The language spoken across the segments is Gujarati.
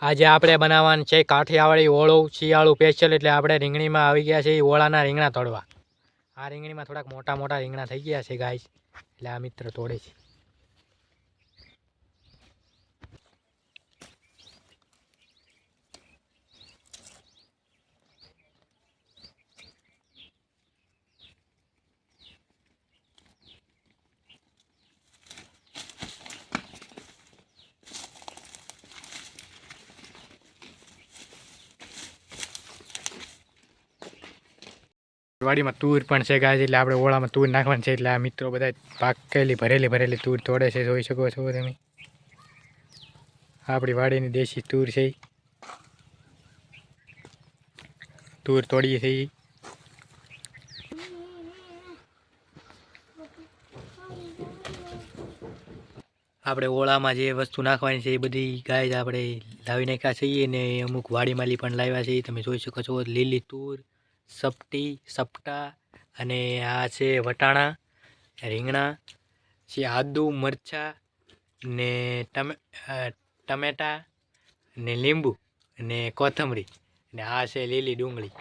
આજે આપણે બનાવવાનું છે કાઠિયાવાડી ઓળો શિયાળું સ્પેશિયલ. એટલે આપણે રીંગણીમાં આવી ગયા છે ઓળાના રીંગણા તોડવા. આ રીંગણીમાં થોડાક મોટા મોટા રીંગણા થઈ ગયા છે ગાઈસ, એટલે આ મિત્ર તોડે છે. વાડીમાં તુર પણ છે ગાય, એટલે આપણે ઓળામાં તુર નાખવાની છે. એટલે આ મિત્રો બધા પાકેલી ભરેલી તુર તોડે છે, જોઈ શકો છો તમે. આપણી વાડીની દેશી તુર છે, તુર તોડીએ છીએ. આપણે ઓળામાં જે વસ્તુ નાખવાની છે એ બધી ગાય આપણે લાવી નાખ્યા છીએ, ને અમુક વાડીમાલી પણ લાવ્યા છે. તમે જોઈ શકો છો લીલી તુર, સપટા, અને આ છે વટાણા, રીંગણા છે, આદુ, મરચાં ને ટમેટા ને લીંબુ ને કોથમરી, ને આ છે લીલી ડુંગળી.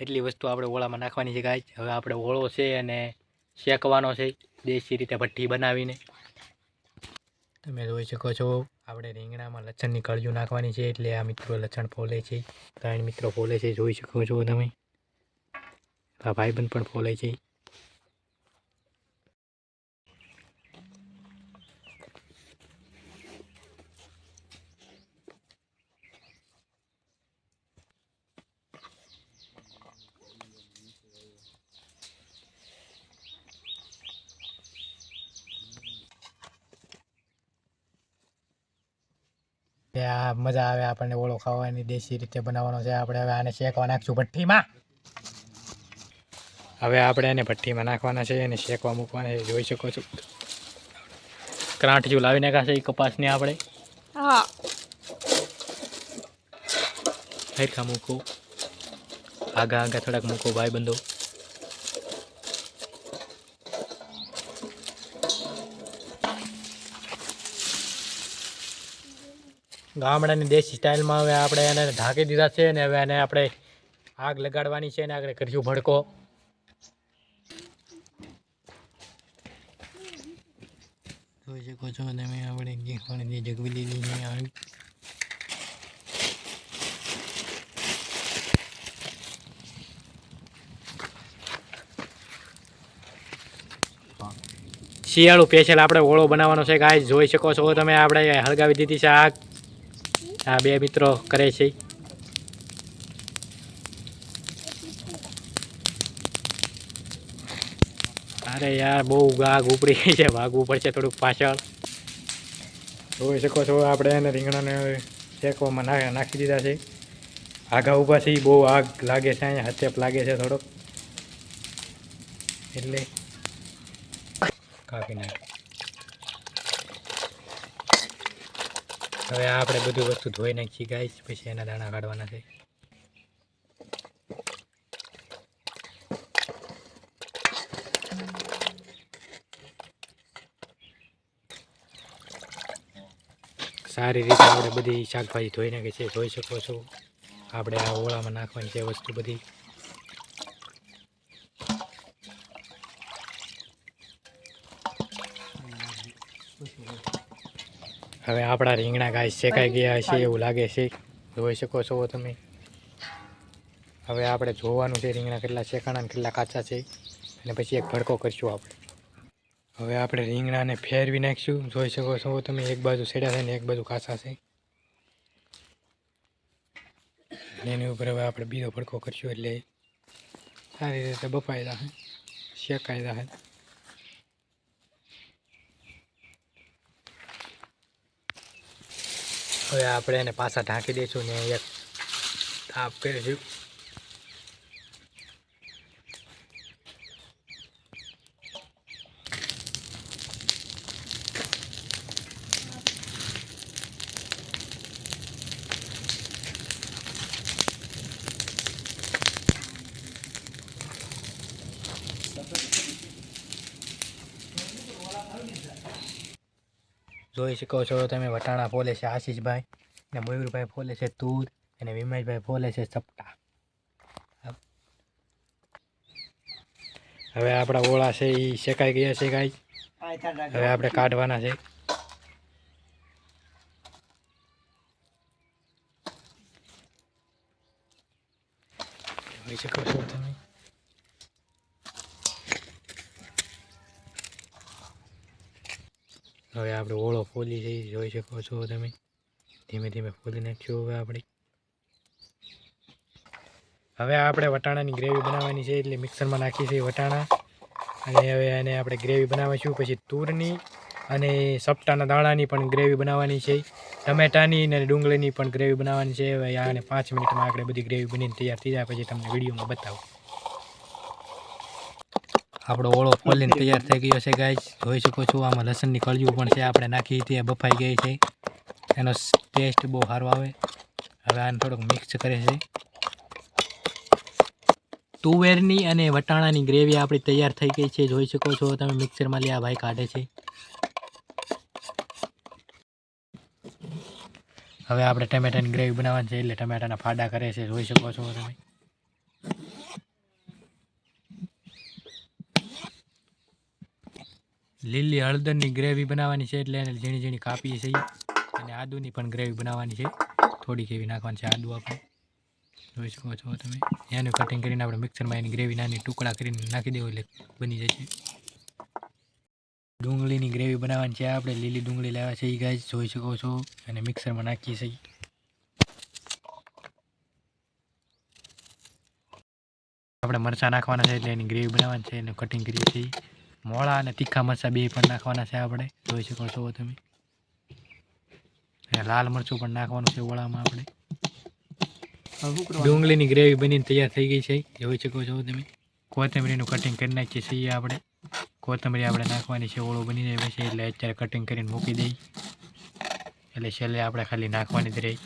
એટલી વસ્તુ આપણે ઓળામાં નાખવાની છે ગાય. હવે આપણે ઓળો છે અને શેકવાનો છે દેશી રીતે ભઠ્ઠી બનાવીને. તમે જોઈ શકો છો આપણે રીંગણામાં લસણની કળીઓ નાખવાની છે, એટલે આ મિત્રો લસણ ફોલે છે. 3 મિત્રો ફોલે છે, જોઈ શકો છો તમે. આ ભાઈબંધ પણ ફોલે છે. આ મજા આવે આપણને ઓળો ખાવાની, દેશી રીતે બનાવવાનો છે. આપણે હવે આને શેકવા નાખશું ભઠ્ઠીમાં. હવે આપણે એને ભઠ્ઠીમાં નાખવાના છે અને શેકવા મૂકવાના છે, જોઈ શકો છો. ક્રાંઠિયું લાવી નાખ્યા છે કપાસને આપણે. હા, હરખા મૂકો, આગા થોડાક મૂકો ભાઈ બંધો. ગામડાની દેશી સ્ટાઇલમાં હવે આપણે એને ઢાંકી દીધા છે, ને હવે એને આપણે આગ લગાડવાની છે, ને આગળ કરીશું ભડકો. જોઈ શકો છો તમે આપણે જે જગવી લીધી છે આવી. શિયાળું સ્પેશિયલ આપણે ઓળો બનાવવાનો છે ગાય, જોઈ શકો છો તમે. આપણે હળગાવી દીધી છે આગ. આ 2 મિત્રો કરે છે. અરે યાર બહુ આગ ઉપડી ગઈ છે, ભાગવું પડશે થોડુંક પાછળ. જોઈ શકો છો આપણે એને રીંગણાને શેકવામાં નાખી દીધા છે. આગા ઊભા છે, બહુ આગ લાગે છે, અહીંયા હથેપ લાગે છે થોડોક, એટલે કાપી નાખે. હવે આપણે બધું વસ્તુ ધોઈ નાખીએ ગાઈસ, પછી એના દાણા કાઢવાના છે. સારી રીતે આપણે બધી શાકભાજી ધોઈ નાખી છે, જોઈ શકો છો. આપણે આ ઓળામાં નાખવાની છે વસ્તુ બધી. હવે આપણા રીંગણા ગાય શેકાઈ ગયા છે એવું લાગે છે, જોઈ શકો છો તમે. હવે આપણે જોવાનું છે રીંગણા કેટલા શેકાણા અને કેટલા કાચા છે, અને પછી એક ભડકો કરીશું આપણે. હવે આપણે રીંગણાને ફેરવી નાખીશું, જોઈ શકો છો તમે. એક બાજુ સેડા છે ને એક બાજુ કાચા છે. એની ઉપર હવે આપણે બીજો ભડકો કરીશું, એટલે સારી રીતે બફાઈ જશે, શેકાઈ જશે. હવે આપણે એને પાછા ઢાંકી દઈશું ને એક તાપ કરીશું. જોઈ શકો છો તમે વટાણા ફોલે છે આશીષભાઈ. ને મયુરભાઈ ફોલે છે તુર અને વિમલભાઈ ફોલે છે સપટા. હવે આપણા ઓળા છે એ શેકાઈ ગયા છે ગાઈસ. હવે આપણે કાઢવાના છે. જોઈ શકો છો તમે. હવે આપણે ઓળો ફોલી છે જોઈ શકો છો તમે. ધીમે ધીમે ફોલી નાખ્યો. હવે આપણે વટાણાની ગ્રેવી બનાવવાની છે એટલે મિક્સરમાં નાખી છે વટાણા અને હવે એને આપણે ગ્રેવી બનાવીશું. પછી તુરની અને સપટાના દાણાની પણ ગ્રેવી બનાવવાની છે. ટમેટાની અને ડુંગળીની પણ ગ્રેવી બનાવવાની છે. હવે આને 5 મિનિટમાં આપણે બધી ગ્રેવી બનીને તૈયાર થઈ જાય પછી તમને વિડીયોમાં બતાવું. આપણો ઓળો ફોલીને તૈયાર થઈ ગયો છે ગાઈસ. જોઈ શકો છો આમાં લસણની કળીઓ પણ છે આપણે નાખી હતી, બફાઈ ગઈ છે. એનો ટેસ્ટ બહુ સારો આવે. હવે આને થોડુંક મિક્સ કરે છે. તુવેરની અને વટાણાની ગ્રેવી આપણી તૈયાર થઈ ગઈ છે. જોઈ શકો છો તમે મિક્સરમાં લે આ ભાઈ કાઢે છે. હવે આપણે ટમેટાની ગ્રેવી બનાવવાની છે એટલે ટમેટાના ફાડા કરે છે. જોઈ શકો છો તમે. લીલી હળદરની ગ્રેવી બનાવવાની છે એટલે એને ઝીણી ઝીણી કાપીએ છીએ અને આદુની પણ ગ્રેવી બનાવવાની છે. થોડીક એવી નાખવાની છે આદુ આપણે. જોઈ શકો છો તમે. એનું કટિંગ કરીને આપણે મિક્સરમાં એની ગ્રેવી નાની ટુકડા કરીને નાખી દેવું એટલે બની જશે. ડુંગળીની ગ્રેવી બનાવવાની છે આપણે. લીલી ડુંગળી લાવ્યા છે એ ગાઈસ જોઈ શકો છો અને મિક્સરમાં નાખીએ છીએ. આપણે મરચાં નાખવાના છે એટલે એની ગ્રેવી બનાવવાની છે એનું કટિંગ કરીએ છીએ. મોળા અને તીખા મરચાં બે પણ નાખવાના છે આપણે. જોઈ શકો છો તમે. લાલ મરચું પણ નાખવાનું છે ઓળામાં આપણે. ડુંગળીની ગ્રેવી બનીને તૈયાર થઈ ગઈ છે જોઈ શકો છો તમે. કોથમરીનું કટિંગ કરી નાખીએ છીએ આપણે. કોથમરી આપણે નાખવાની છે. ઓળો બની જાય છે એટલે અત્યારે કટિંગ કરીને મૂકી દઈ એટલે છેલ્લે આપણે ખાલી નાખવાની જ રહી.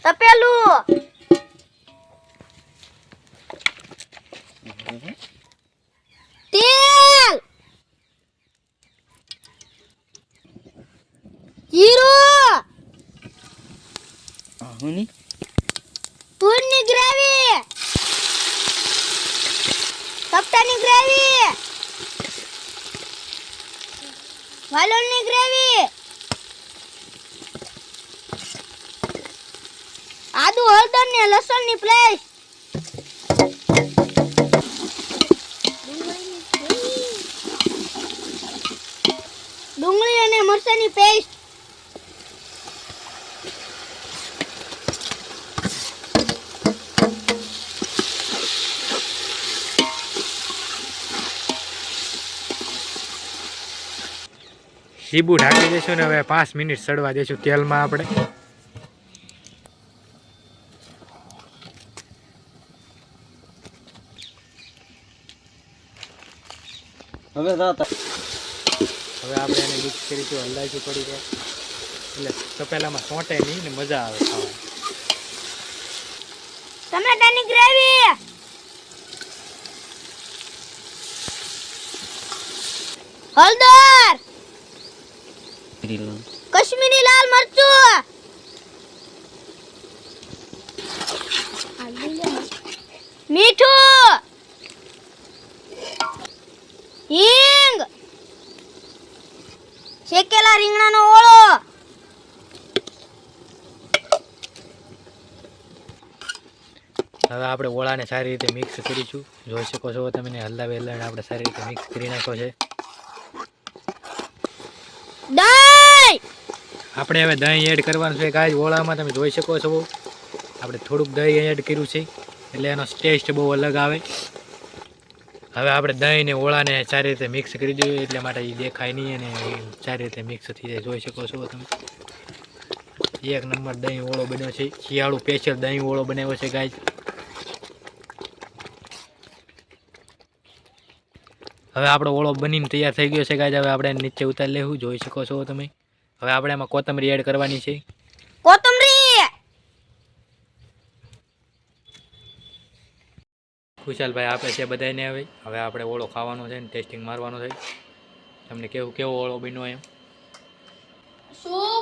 તપેલું તેલ જીરું તુરની ગ્રેવી સપટાની ગ્રેવી વાલોળની ગ્રેવી આદુ હળદર ને લસણની પેસ્ટ ડુંગળી અને મરચાંની પેસ્ટ સીબુ ઢાંકી દઈશું ને હવે 5 મિનિટ સડવા દઈશું તેલમાં આપણે. હવે આપણે એને મિક્સ કરીશું, હલાવીશું થોડીક વાર એટલે તપેલામાં સોંટે નહીં ને મજા આવે ખાવાની. ટમેટાની ગ્રેવી હળદર કશ્મીરી લાલ મરચું મીઠું હિંગ શેકેલા રીંગણાનો ઓળો હવે આપણે ઓળાને સારી રીતે મિક્સ કરીશું. જોઈ શકો છો તમે હલાવી હલાવીને આપણે સારી રીતે મિક્સ કરી નાખ્યો છે. દહીં આપણે હવે દહીં એડ કરવાનું છે ગાઈસ ઓળામાં. તમે જોઈ શકો છો આપણે થોડુંક દહીં એડ કર્યું છે એટલે એનો ટેસ્ટ બહુ અલગ આવે. હવે આપણે દહીં ને ઓળાને સારી રીતે મિક્સ કરી દઈએ એટલે માટે એ દેખાય નહીં અને સારી રીતે મિક્સ થઈ જાય. જોઈ શકો છો તમે. એક નંબર દહીં ઓળો બન્યો છે. શિયાળુ સ્પેશિયલ દહીં ઓળો બનાવ્યો છે ગાઈસ. હવે આપણો ઓળો બનીને તૈયાર થઈ ગયો છે ગાઈસ. હવે આપણે નીચે ઉતારી લેવું. જોઈ શકો છો તમે. હવે આપણે એમાં કોથમરી એડ કરવાની છે. કોથમરી ખુશાલભાઈ આપે છે બધાને. હવે આપણે ઓળો ખાવાનો છે ને ટેસ્ટિંગ મારવાનો છે. તમને કેવો ઓળો બન્યો એમ? શું